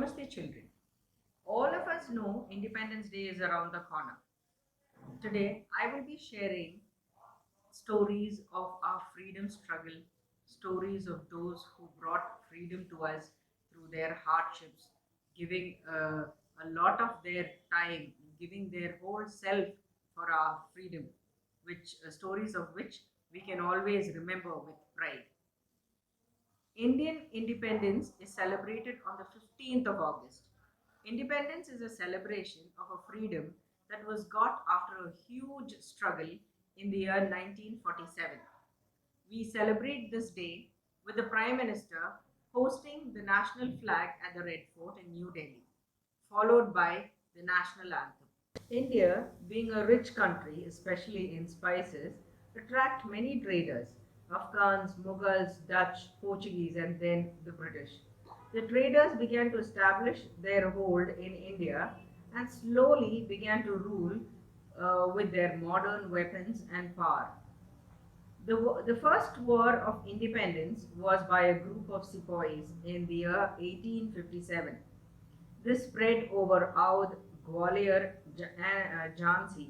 Namaste, children. All of us know Independence Day is around the corner. Today, I will be sharing stories of our freedom struggle, stories of those who brought freedom to us through their hardships, giving a lot of their time, giving their whole self for our freedom, which stories of which we can always remember with pride. Indian independence is celebrated on the 15th of August. Independence is a celebration of a freedom that was got after a huge struggle in the year 1947. We celebrate this day with the Prime Minister hosting the national flag at the Red Fort in New Delhi, followed by the national anthem. India, being a rich country, especially in spices, attract many traders Afghans, Mughals, Dutch, Portuguese, and then the British. The traders began to establish their hold in India and slowly began to rule with their modern weapons and power. The first war of independence was by a group of sepoys in the year 1857. This spread over Oudh, Gwalior, Jhansi,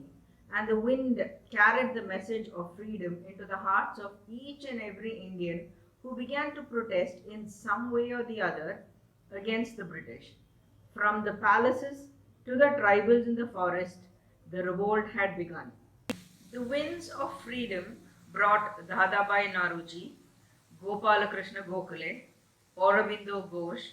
and the wind carried the message of freedom into the hearts of each and every Indian who began to protest in some way or the other against the British. From the palaces to the tribals in the forest, the revolt had begun. The winds of freedom brought Dadabhai Naoroji, Gopalakrishna Gokhale, Aurobindo Ghosh,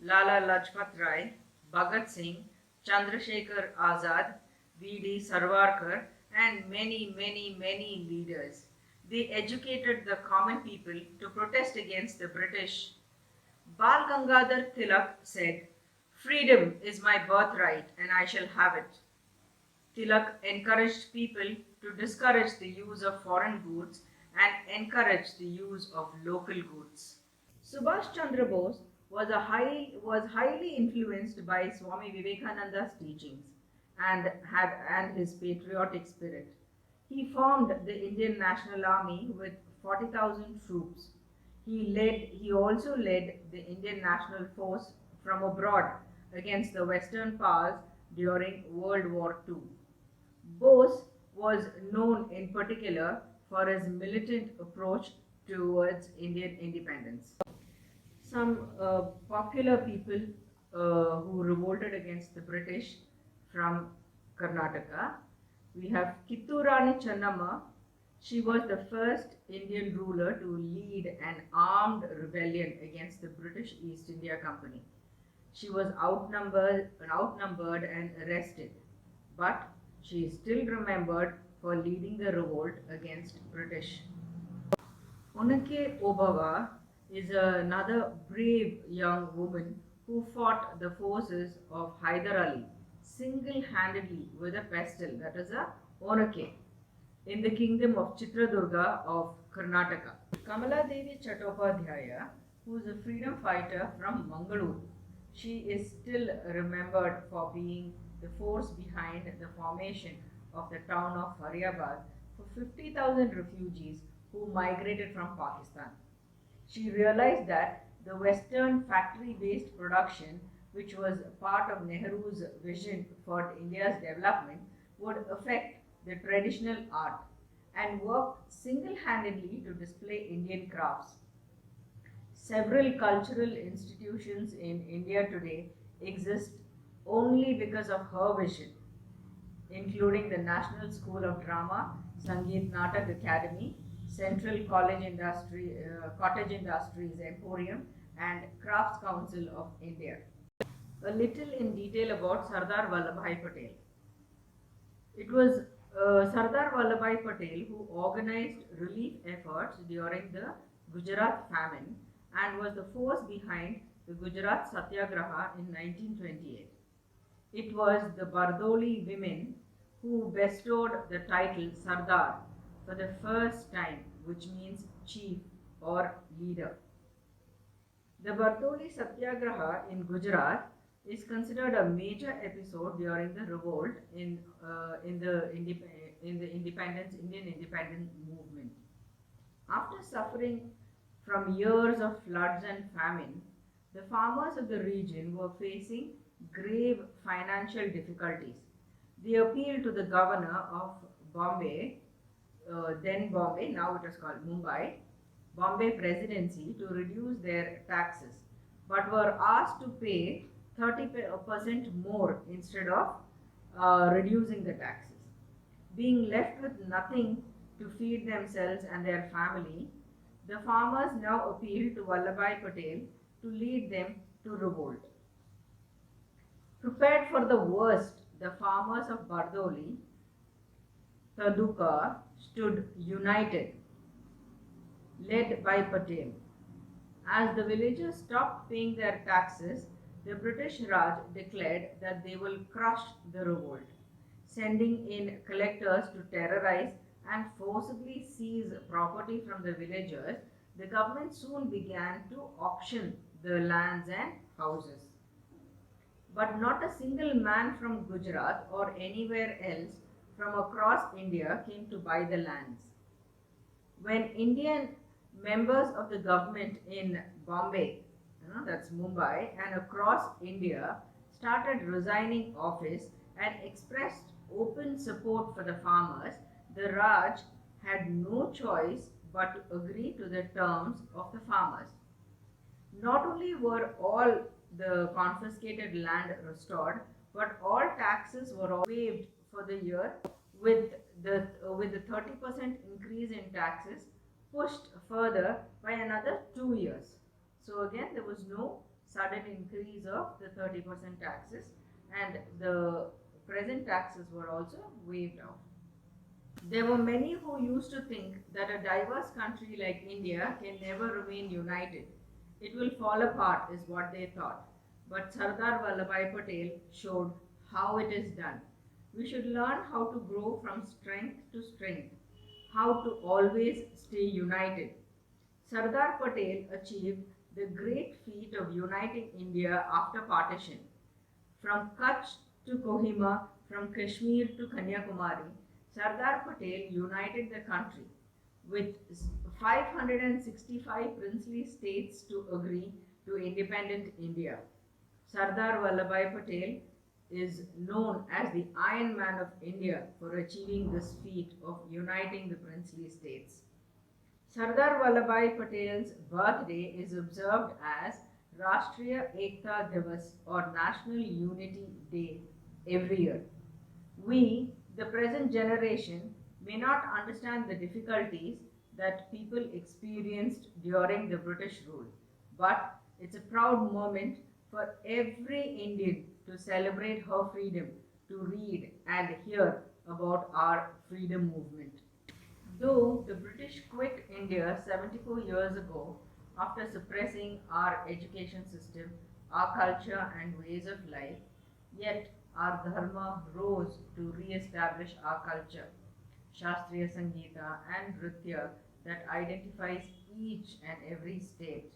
Lala Lajpat Rai, Bhagat Singh, Chandrasekhar Azad, V.D. Sarwarkar, and many leaders. They educated the common people to protest against the British. Bal Gangadhar Tilak said, "Freedom is my birthright and I shall have it." Tilak encouraged people to discourage the use of foreign goods and encourage the use of local goods. Subhash Chandra Bose was highly influenced by Swami Vivekananda's teachings and his patriotic spirit. He formed the Indian National Army with 40,000 troops. He also led the Indian National Force from abroad against the Western powers during World War II. Bose was known in particular for his militant approach towards Indian independence. Some popular people who revolted against the British from Karnataka. We have Kiturani Chana. She was the first Indian ruler to lead an armed rebellion against the British East India Company. She was outnumbered and arrested, but she is still remembered for leading the revolt against British. Onake Obawa is another brave young woman who fought the forces of Hyder Ali single-handedly with a pestle, that is a Onake, in the kingdom of Chitradurga of Karnataka. Kamala Devi Chattopadhyaya, who is a freedom fighter from Mangalore. She is still remembered for being the force behind the formation of the town of Faryabad for 50,000 refugees who migrated from Pakistan. She realized that the Western factory based production, which was part of Nehru's vision for India's development, would affect the traditional art and worked single handedly to display Indian crafts. Several cultural institutions in India today exist only because of her vision, including the National School of Drama, Sangeet Natak Academy, Central Cottage Industries Emporium, and Crafts Council of India. A little in detail about Sardar Vallabhbhai Patel. It was Sardar Vallabhbhai Patel who organized relief efforts during the Gujarat famine and was the force behind the Gujarat Satyagraha in 1928. It was the Bardoli women who bestowed the title Sardar for the first time, which means chief or leader. The Bardoli Satyagraha in Gujarat is considered a major episode during the revolt in the Indian independence movement. After suffering from years of floods and famine, The farmers of the region were facing grave financial difficulties. They appealed to the governor of Bombay, then Bombay, now it is called Mumbai, Bombay Presidency, to reduce their taxes, but were asked to pay 30% more instead of reducing the taxes. Being left with nothing to feed themselves and their family, the farmers now appealed to Vallabhbhai Patel to lead them to revolt. Prepared for the worst, the farmers of Bardoli, Taduka, stood united, led by Patel. As the villagers stopped paying their taxes, the British Raj declared that they will crush the revolt, sending in collectors to terrorize and forcibly seize property from the villagers. The government soon began to auction the lands and houses. But not a single man from Gujarat or anywhere else from across India came to buy the lands. When Indian members of the government in Bombay, that's Mumbai, and across India started resigning office and expressed open support for the farmers, the Raj had no choice but to agree to the terms of the farmers. Not only were all the confiscated land restored, but all taxes were waived for the year, with the 30% increase in taxes pushed further by another 2 years. So again, there was no sudden increase of the 30% taxes, and the present taxes were also waived out. There were many who used to think that a diverse country like India can never remain united. It will fall apart, is what they thought. But Sardar Vallabhbhai Patel showed how it is done. We should learn how to grow from strength to strength, how to always stay united. Sardar Patel achieved the great feat of uniting India after partition. From Kutch to Kohima, from Kashmir to Kanyakumari, Sardar Patel united the country with 565 princely states to agree to independent India. Sardar Vallabhbhai Patel is known as the Iron Man of India for achieving this feat of uniting the princely states. Sardar Vallabhbhai Patel's birthday is observed as Rashtriya Ekta Divas or National Unity Day every year. We, the present generation, may not understand the difficulties that people experienced during the British rule, but it's a proud moment for every Indian to celebrate her freedom, to read and hear about our freedom movement. Though the British quit India 74 years ago after suppressing our education system, our culture, and ways of life, yet our dharma rose to re-establish our culture, Shastriya Sangeeta and Nritya that identifies each and every state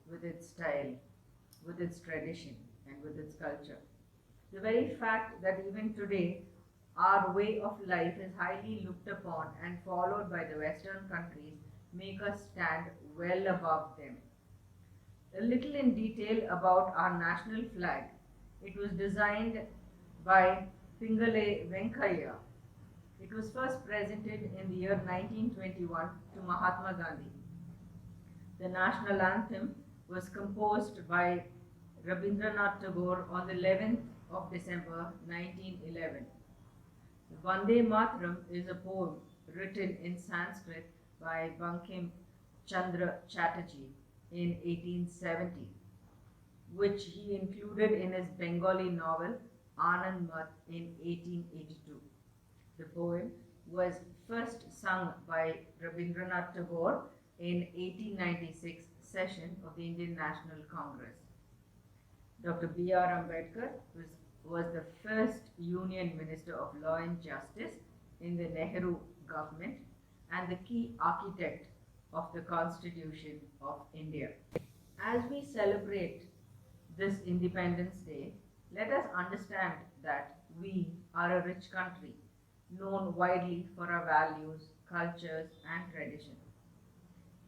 with its style, with its tradition, and with its culture. The very fact that even today our way of life is highly looked upon and followed by the Western countries make us stand well above them. A little in detail about our national flag. It was designed by Pingale Venkaiah. It was first presented in the year 1921 to Mahatma Gandhi. The National Anthem was composed by Rabindranath Tagore on the 11th of December 1911. Vande Mataram is a poem written in Sanskrit by Bankim Chandra Chatterjee in 1870, which he included in his Bengali novel Anand Mat in 1882. The poem was first sung by Rabindranath Tagore in 1896 session of the Indian National Congress. Dr. B.R. Ambedkar was the first Union Minister of Law and Justice in the Nehru government and the key architect of the Constitution of India. As we celebrate this Independence Day, let us understand that we are a rich country, known widely for our values, cultures, and tradition.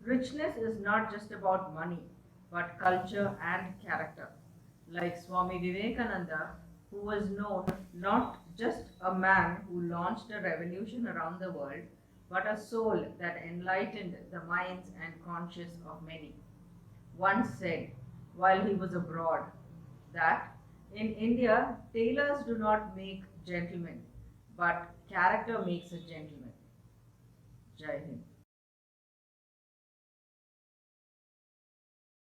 Richness is not just about money. but culture and character. Like Swami Vivekananda, who was known not just a man who launched a revolution around the world, but a soul that enlightened the minds and conscience of many, once said while he was abroad that in India, tailors do not make gentlemen, but character makes a gentleman. Jai Hind.